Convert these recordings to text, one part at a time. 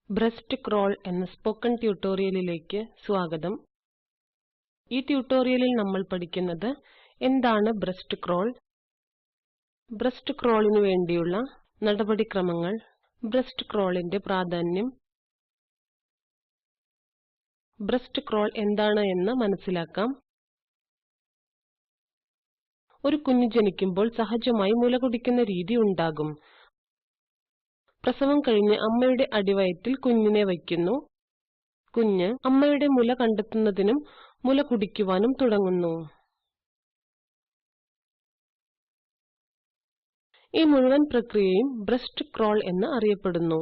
Breast crawl എന്ന spoken ട്യൂട്ടോറിയലിലേക്ക് സ്വാഗതം. ഈ ട്യൂട്ടോറിയലിൽ നമ്മൾ പഠിക്കുന്നത് എന്താണ് ബ്രസ്റ്റ് ക്രോൾ, ബ്രസ്റ്റ് ക്രോളിനു വേണ്ടിയുള്ള നടപടിക്രമങ്ങൾ, ബ്രസ്റ്റ് ക്രോളിന്റെ പ്രാധാന്യം, ബ്രസ്റ്റ് ക്രോൾ എന്താണ് എന്ന് മനസ്സിലാക്കാം. ഒരു കുഞ്ഞ് ജനിക്കുമ്പോൾ സഹജമായി മുലകുടിക്കുന്ന രീതി ഉണ്ടാകും. പ്രസവം കഴിഞ്ഞ് അമ്മയുടെ അടിവയറ്റിൽ കുഞ്ഞിനെ വയ്ക്കുന്നു. കുഞ്ഞ് അമ്മയുടെ മുല കണ്ടെത്തുന്നതിനും മുല കുടിക്കുവാനും തുടങ്ങുന്നു. ഈ മുഴുവൻ പ്രക്രിയയും ബ്രസ്റ്റ് ക്രോൾ എന്ന് അറിയപ്പെടുന്നു.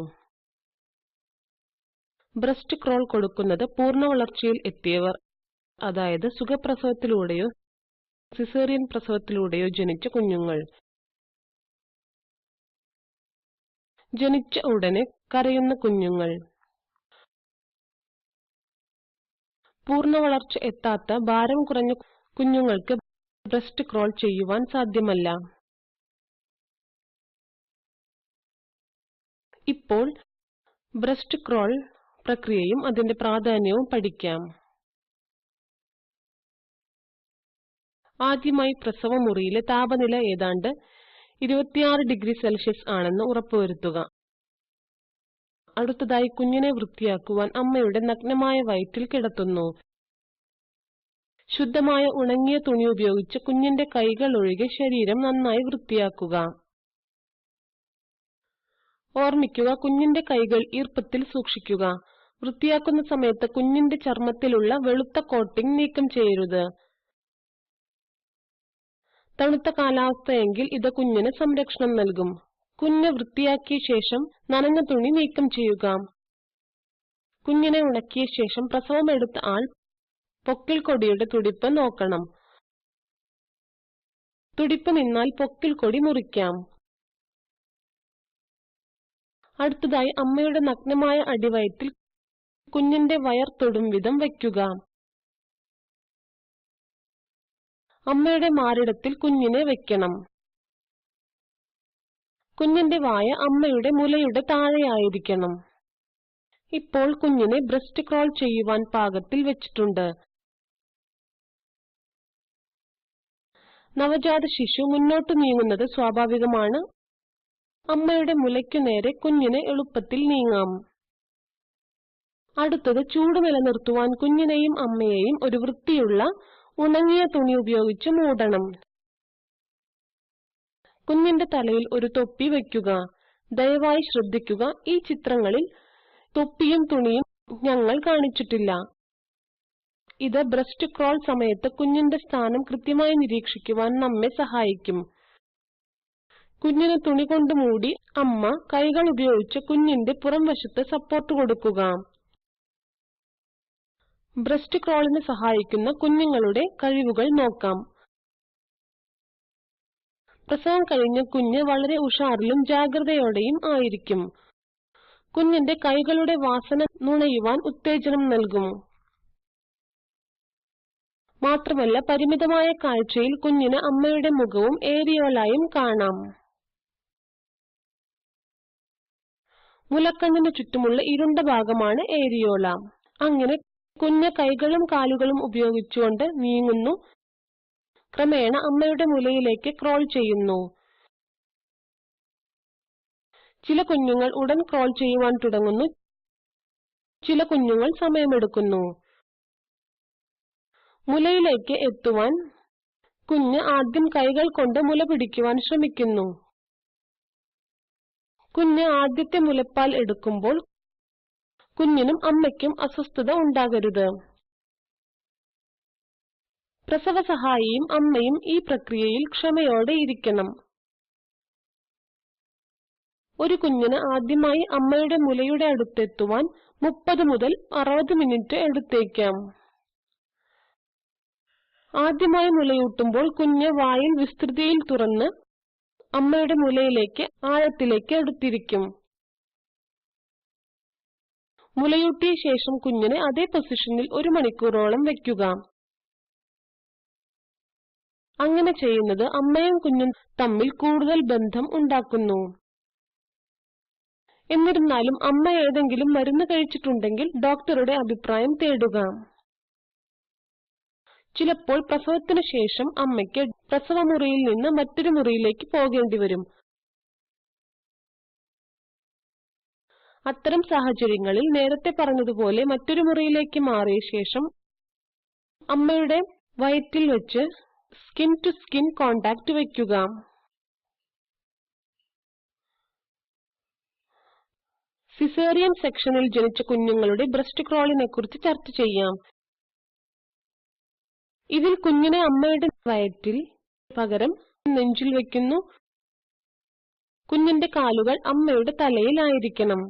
ബ്രസ്റ്റ് ക്രോൾ കൊടുക്കുന്നത് പൂർണ്ണ വളർച്ചയിൽ എത്തിയവർ, അതായത് സുഖപ്രസവത്തിലൂടെയോ സിസേറിയൻ പ്രസവത്തിലൂടെയോ ജനിച്ച കുഞ്ഞുങ്ങൾ. ജനിച്ച ഉടനെ കരയുന്ന കുഞ്ഞുങ്ങൾ, പൂർണ്ണ വളർച്ച എത്താത്ത ഭാരം കുറഞ്ഞ കുഞ്ഞുങ്ങൾക്ക് ബ്രസ്റ്റ് ക്രോൾ ചെയ്യുവാൻ സാധ്യമല്ല. ഇപ്പോൾ ബ്രസ്റ്റ് ക്രോൾ പ്രക്രിയയും അതിന്റെ പ്രാധാന്യവും പഠിക്കാം. ആദ്യമായി പ്രസവ മുറിയിലെ താപനില ഏതാണ്ട് 26°C ആണെന്ന് ഉറപ്പുവരുത്തുക. അടുത്തതായി കുഞ്ഞിനെ വൃത്തിയാക്കുവാൻ അമ്മയുടെ നഗ്നമായ വയറ്റിൽ കിടത്തുന്നു. ശുദ്ധമായ ഉണങ്ങിയ തുണി ഉപയോഗിച്ച് കുഞ്ഞിന്റെ കൈകൾ ഒഴികെ ശരീരം നന്നായി വൃത്തിയാക്കുക. ഓർമ്മിക്കുക, കുഞ്ഞിന്റെ കൈകൾ ഈർപ്പത്തിൽ സൂക്ഷിക്കുക. വൃത്തിയാക്കുന്ന സമയത്ത് കുഞ്ഞിന്റെ ചർമ്മത്തിലുള്ള വെളുത്ത കോട്ടിംഗ് നീക്കം ചെയ്യരുത്. തണുത്ത കാലാവസ്ഥയെങ്കിൽ ഇത് കുഞ്ഞിന് സംരക്ഷണം നൽകും. കുഞ്ഞ് വൃത്തിയാക്കിയ ശേഷം നനഞ്ഞ തുണി നീക്കം ചെയ്യുക. കുഞ്ഞിനെ ഉണക്കിയ ശേഷം പ്രസവമെടുത്ത ആൾ പൊക്കിൾ കൊടിയുടെ തുടിപ്പ് നോക്കണം. തുടിപ്പ് നിന്നാൽ പൊക്കിൾ കൊടി മുറിക്കാം. അടുത്തതായി അമ്മയുടെ നഗ്നമായ അടിവയറ്റിൽ കുഞ്ഞിന്റെ വയർ തൊടും വിധം വയ്ക്കുക. അമ്മയുടെ മാറിടത്തിൽ കുഞ്ഞിനെ വെക്കണം. കുഞ്ഞിന്റെ വായ അമ്മയുടെ മുലയുടെ താഴെയായിരിക്കണം. ഇപ്പോൾ കുഞ്ഞിനെ ബ്രസ്റ്റ് ക്രോൾ ചെയ്യുവാൻ പാകത്തിൽ വെച്ചിട്ടുണ്ട്. നവജാത ശിശു മുന്നോട്ട് നീങ്ങുന്നത് സ്വാഭാവികമാണ്. അമ്മയുടെ മുലയ്ക്കു നേരെ കുഞ്ഞിന് എളുപ്പത്തിൽ നീങ്ങാം. അടുത്തത് ചൂട് നിലനിർത്തുവാൻ കുഞ്ഞിനെയും അമ്മയെയും ഒരു വൃത്തിയുള്ള ഉണങ്ങിയ തുണി ഉപയോഗിച്ച് മൂടണം. കുഞ്ഞിന്റെ തലയിൽ ഒരു തൊപ്പി വയ്ക്കുക. ദയവായി ശ്രദ്ധിക്കുക, ഈ ചിത്രങ്ങളിൽ തൊപ്പിയും തുണിയും ഞങ്ങൾ കാണിച്ചിട്ടില്ല. ഇത് ബ്രസ്റ്റ് ക്രോൾ സമയത്ത് കുഞ്ഞിന്റെ സ്ഥാനം കൃത്യമായി നിരീക്ഷിക്കുവാൻ നമ്മെ സഹായിക്കും. കുഞ്ഞിനെ തുണി കൊണ്ട് മൂടി അമ്മ കൈകൾ ഉപയോഗിച്ച് കുഞ്ഞിന്റെ പുറംവശത്ത് സപ്പോർട്ട് കൊടുക്കുക. ബ്രസ്റ്റ് ക്രോളിന് സഹായിക്കുന്ന കുഞ്ഞുങ്ങളുടെ കഴിവുകൾ നോക്കാം. പ്രസവം കഴിഞ്ഞ കുഞ്ഞ് വളരെ ഉഷാറിലും ജാഗ്രതയോടെയും ആയിരിക്കും. കുഞ്ഞിന്റെ കൈകളുടെ വാസന നുണയുവാൻ ഉത്തേജനം നൽകും. മാത്രമല്ല, പരിമിതമായ കാഴ്ചയിൽ കുഞ്ഞിന് അമ്മയുടെ മുഖവും ഏരിയോലായും കാണാം. മുലക്കണ്ണിന് ചുറ്റുമുള്ള ഇരുണ്ട ഭാഗമാണ് ഏരിയോല. അങ്ങനെ കുഞ്ഞ് കൈകളും കാലുകളും ഉപയോഗിച്ചുകൊണ്ട് നീങ്ങുന്നു. ക്രമേണ അമ്മയുടെ മുലയിലേക്ക് ക്രോൾ ചെയ്യുന്നു. ചില കുഞ്ഞുങ്ങൾ ഉടൻ ക്രോൾ ചെയ്യുവാൻ തുടങ്ങുന്നു. ചില കുഞ്ഞുങ്ങൾ സമയമെടുക്കുന്നു. മുലയിലേക്ക് എത്തുവാൻ കുഞ്ഞ് ആദ്യം കൈകൾ കൊണ്ട് മുല പിടിക്കുവാൻ ശ്രമിക്കുന്നു. കുഞ്ഞ് ആദ്യത്തെ മുലപ്പാൽ എടുക്കുമ്പോൾ കുഞ്ഞിനും അമ്മയ്ക്കും അസ്വസ്ഥത ഉണ്ടാകരുത്. പ്രസവ സഹായിയും അമ്മയും ഈ പ്രക്രിയയിൽ ക്ഷമയോടെ ഇരിക്കണം. ഒരു കുഞ്ഞിന് ആദ്യമായി അമ്മയുടെ മുലയുടെ അടുത്തെത്തുവാൻ 30 മുതൽ 60 മിനിറ്റ് എടുത്തേക്കാം. ആദ്യമായി മുലയൂട്ടുമ്പോൾ കുഞ്ഞ് വായിൽ വിസ്തൃതിയിൽ തുറന്ന് അമ്മയുടെ മുലയിലേക്ക് ആഴത്തിലേക്ക് അടുത്തിരിക്കും. മുലയൂട്ടിയ ശേഷം കുഞ്ഞിനെ അതേ പൊസിഷനിൽ 1 മണിക്കൂറോളം വയ്ക്കുക. അങ്ങനെ ചെയ്യുന്നത് അമ്മയും കുഞ്ഞും തമ്മിൽ കൂടുതൽ ബന്ധം ഉണ്ടാക്കുന്നു. എന്നിരുന്നാലും അമ്മ ഏതെങ്കിലും മരുന്ന് കഴിച്ചിട്ടുണ്ടെങ്കിൽ ഡോക്ടറുടെ അഭിപ്രായം തേടുക. ചിലപ്പോൾ പ്രസവത്തിനു ശേഷം അമ്മയ്ക്ക് പ്രസവമുറിയിൽ നിന്ന് മറ്റൊരു മുറിയിലേക്ക് പോകേണ്ടി വരും. അത്തരം സാഹചര്യങ്ങളിൽ നേരത്തെ പറഞ്ഞതുപോലെ മറ്റൊരു മുറിയിലേക്ക് മാറിയ ശേഷം അമ്മയുടെ വയറ്റിൽ വെച്ച് സ്കിൻ ടു സ്കിൻ കോണ്ടാക്ട് വയ്ക്കുക. സിസേറിയൻ സെക്ഷനിൽ ജനിച്ച കുഞ്ഞുങ്ങളുടെ ബ്രസ്റ്റ് ക്രോളിനെ കുറിച്ച് ചർച്ച ചെയ്യാം. ഇതിൽ കുഞ്ഞിനെ അമ്മയുടെ വയറ്റിൽ പകരം നെഞ്ചിൽ വയ്ക്കുന്നു. കുഞ്ഞിന്റെ കാലുകൾ അമ്മയുടെ തലയിൽ ആയിരിക്കണം.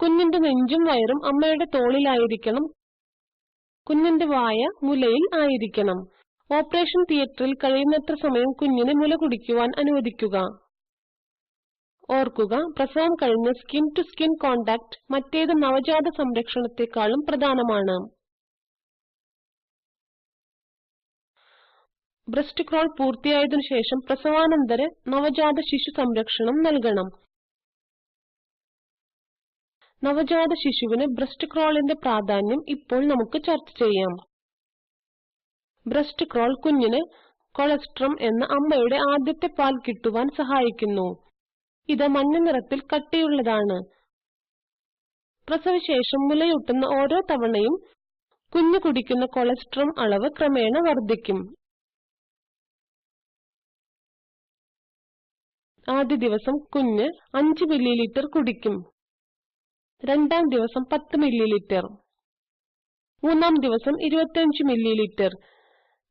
കുഞ്ഞിന്റെ നെഞ്ചും വയറും അമ്മയുടെ തോളിലായിരിക്കണം. കുഞ്ഞിന്റെ വായ മുലയിൽ ആയിരിക്കണം. ഓപ്പറേഷൻ തിയേറ്ററിൽ കഴിയുന്നത്ര സമയം കുഞ്ഞിനെ മുല കുടിക്കുവാൻ അനുവദിക്കുക. ഓർക്കുക, പ്രസവം കഴിഞ്ഞ് സ്കിൻ ടു സ്കിൻ കോണ്ടാക്ട് മറ്റേത് നവജാത സംരക്ഷണത്തെക്കാളും പ്രധാനമാണ്. ബ്രസ്റ്റ് ക്രോൾ പൂർത്തിയായതിനു ശേഷം പ്രസവാനന്തര നവജാത ശിശു സംരക്ഷണം നൽകണം. നവജാത ശിശുവിന് ബ്രസ്റ്റ് ക്രോളിന്റെ പ്രാധാന്യം ഇപ്പോൾ നമുക്ക് ചർച്ച ചെയ്യാം. ബ്രസ്റ്റ് ക്രോൾ കുഞ്ഞിന് കൊളസ്ട്രം എന്ന അമ്മയുടെ ആദ്യത്തെ പാൽ കിട്ടുവാൻ സഹായിക്കുന്നു. ഇത് മഞ്ഞ നിറത്തിൽ കട്ടിയുള്ളതാണ്. പ്രസവശേഷം മുലയൂട്ടുന്ന ഓരോ തവണയും കുഞ്ഞ് കുടിക്കുന്ന കൊളസ്ട്രം അളവ് ക്രമേണ വർദ്ധിക്കും. ആദ്യ ദിവസം കുഞ്ഞ് 5 മില്ലിലിറ്റർ കുടിക്കും. രണ്ടാം ദിവസം 10 മില്ലിലിറ്റർ, മൂന്നാം ദിവസം 25 മില്ലിലിറ്റർ,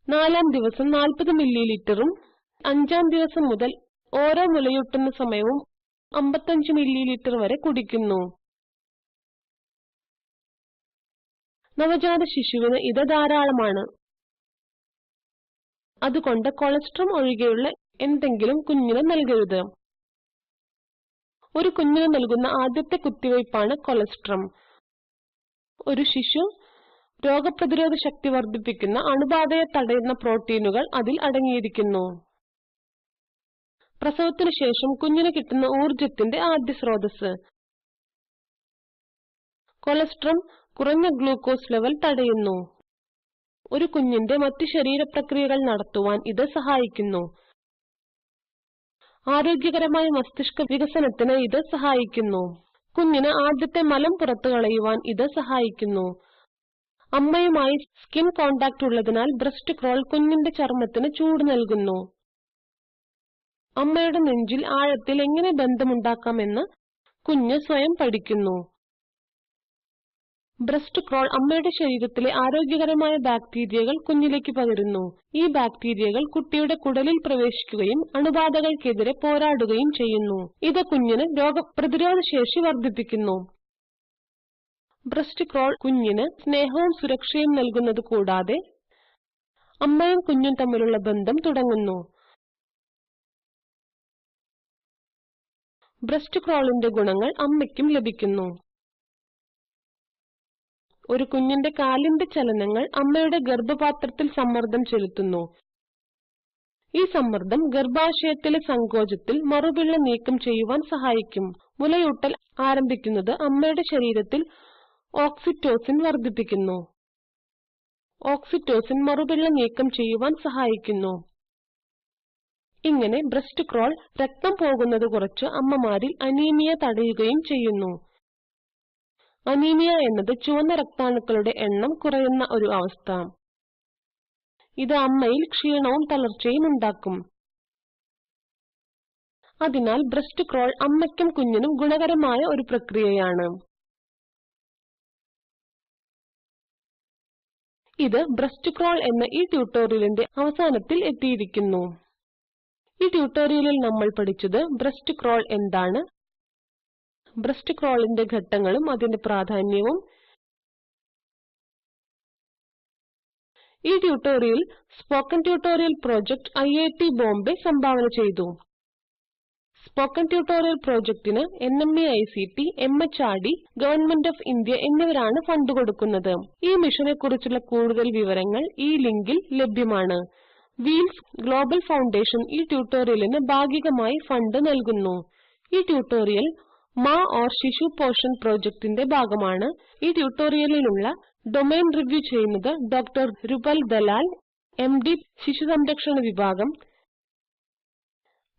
നാലാം ദിവസം 40 മില്ലിലിറ്ററും 5-ാം ദിവസം മുതൽ ഓരോ മുലയൂട്ടുന്ന സമയവും 55 മില്ലിലിറ്റർ വരെ കുടിക്കുന്നു. നവജാത ശിശുവിന് ഇത് ധാരാളമാണ്. അതുകൊണ്ട് കൊളസ്ട്രം ഒഴികെയുള്ള എന്തെങ്കിലും കുഞ്ഞിന് നൽകരുത്. ഒരു കുഞ്ഞിന് നൽകുന്ന ആദ്യത്തെ കുത്തിവയ്പ്പാണ് കൊളസ്ട്രം. ഒരു ശിശു രോഗപ്രതിരോധ ശക്തി വർദ്ധിപ്പിക്കുന്ന അണുബാധയെ തടയുന്ന പ്രോട്ടീനുകൾ അതിൽ അടങ്ങിയിരിക്കുന്നു. പ്രസവത്തിനു ശേഷം കുഞ്ഞിന് കിട്ടുന്ന ഊർജത്തിന്റെ ആദ്യ സ്രോതസ്. കൊളസ്ട്രം കുറഞ്ഞ ഗ്ലൂക്കോസ് ലെവൽ തടയുന്നു. ഒരു കുഞ്ഞിന്റെ മറ്റ് ശരീരപ്രക്രിയകൾ നടത്തുവാൻ ഇത് സഹായിക്കുന്നു. ആരോഗ്യകരമായ മസ്തിഷ്ക വികസനത്തിന് ഇത് സഹായിക്കുന്നു. കുഞ്ഞിന് ആദ്യത്തെ മലം പുറത്തു കളയുവാൻ ഇത് സഹായിക്കുന്നു. അമ്മയുമായി സ്കിൻ കോണ്ടാക്ട് ഉള്ളതിനാൽ ബ്രസ്റ്റ് ക്രോൾ കുഞ്ഞിന്റെ ചർമ്മത്തിന് ചൂട് നൽകുന്നു. അമ്മയുടെ നെഞ്ചിൽ ആഴത്തിൽ എങ്ങനെ ബന്ധമുണ്ടാക്കാമെന്ന് കുഞ്ഞ് സ്വയം പഠിക്കുന്നു. ബ്രസ്റ്റ് ക്രോൾ അമ്മയുടെ ശരീരത്തിലെ ആരോഗ്യകരമായ ബാക്ടീരിയകൾ കുഞ്ഞിലേക്ക് പകരുന്നു. ഈ ബാക്ടീരിയകൾ കുട്ടിയുടെ കുടലിൽ പ്രവേശിക്കുകയും അണുബാധകൾക്കെതിരെ പോരാടുകയും ചെയ്യുന്നു. ഇത് കുഞ്ഞിന് രോഗപ്രതിരോധ ശേഷി വർദ്ധിപ്പിക്കുന്നു. ബ്രസ്റ്റ് ക്രോൾ കുഞ്ഞിന് സ്നേഹവും സുരക്ഷയും നൽകുന്നത് കൂടാതെ അമ്മയും കുഞ്ഞും തമ്മിലുള്ള ബന്ധം തുടങ്ങുന്നു. ബ്രസ്റ്റ് ക്രോളിന്റെ ഗുണങ്ങൾ അമ്മയ്ക്കും ലഭിക്കുന്നു. ഒരു കുഞ്ഞിന്റെ കാലിന്റെ ചലനങ്ങൾ അമ്മയുടെ ഗർഭപാത്രത്തിൽ സമ്മർദ്ദം ചെലുത്തുന്നു. ഈ സമ്മർദ്ദം ഗർഭാശയത്തിലെ സങ്കോചത്തിൽ മറുപിള്ള നീക്കം ചെയ്യുവാൻ സഹായിക്കും. മുലയൂട്ടൽ ആരംഭിക്കുന്നത് അമ്മയുടെ ശരീരത്തിൽ ഓക്സിറ്റോസിൻ വർദ്ധിപ്പിക്കുന്നു. ഓക്സിറ്റോസിൻ മറുപിള്ള നീക്കം ചെയ്യുവാൻ സഹായിക്കുന്നു. ഇങ്ങനെ ബ്രസ്റ്റ് ക്രോൾ രക്തം പോകുന്നത് കുറച്ച് അമ്മമാരിൽ അനീമിയ തടയുകയും ചെയ്യുന്നു. അനീമിയ എന്നത് ചുവന്ന രക്താണുക്കളുടെ എണ്ണം കുറയുന്ന ഒരു അവസ്ഥ. ഇത് അമ്മയിൽ ക്ഷീണവും തളർച്ചയും ഉണ്ടാക്കും. അതിനാൽ ബ്രസ്റ്റ് ക്രോൾ അമ്മയ്ക്കും കുഞ്ഞിനും ഗുണകരമായ ഒരു പ്രക്രിയയാണ്. ഇത് ബ്രസ്റ്റ് ക്രോൾ എന്ന ഈ ട്യൂട്ടോറിയലിന്റെ അവസാനത്തിൽ എത്തിയിരിക്കുന്നു. ഈ ട്യൂട്ടോറിയലിൽ നമ്മൾ പഠിച്ചത് ബ്രസ്റ്റ് ക്രോൾ എന്താണ്, ബ്രസ്റ്റ് ക്രോളിന്റെ ഘട്ടങ്ങളും അതിന്റെ പ്രാധാന്യവും. ഈ tutorial spoken tutorial project IIT Bombay സംഭാവന ചെയ്തു. സ്പോക്കൻ ട്യൂട്ടോറിയൽ പ്രോജക്റ്റിന് NMEICT, MHRD, government of India എന്നിവരാണ് ഫണ്ട് കൊടുക്കുന്നത്. ഈ മിഷനെ കുറിച്ചുള്ള കൂടുതൽ വിവരങ്ങൾ ഈ ലിങ്കിൽ ലഭ്യമാണ്. വീൽസ് ഗ്ലോബൽ ഫൗണ്ടേഷൻ ഈ ട്യൂട്ടോറിയലിന് ഭാഗികമായി ഫണ്ട് നൽകുന്നു. ഈ ട്യൂട്ടോറിയൽ മാ ഓർ ശിശു പോഷൻ പ്രോജക്റ്റിന്റെ ഭാഗമാണ്. ഈ ട്യൂട്ടോറിയലിനുള്ള ഡൊമെയ്ൻ റിവ്യൂ ചെയ്യുന്നത് ഡോക്ടർ രുപൽ ദലാൽ, MD, ശിശു സംരക്ഷണ വിഭാഗം.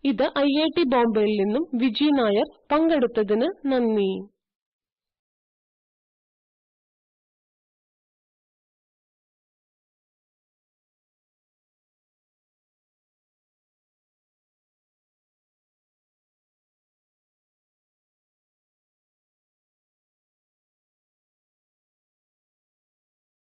ഇത് IIT ബോംബെയിൽ നിന്നും വിജി നായർ. പങ്കെടുത്തതിന് നന്ദി.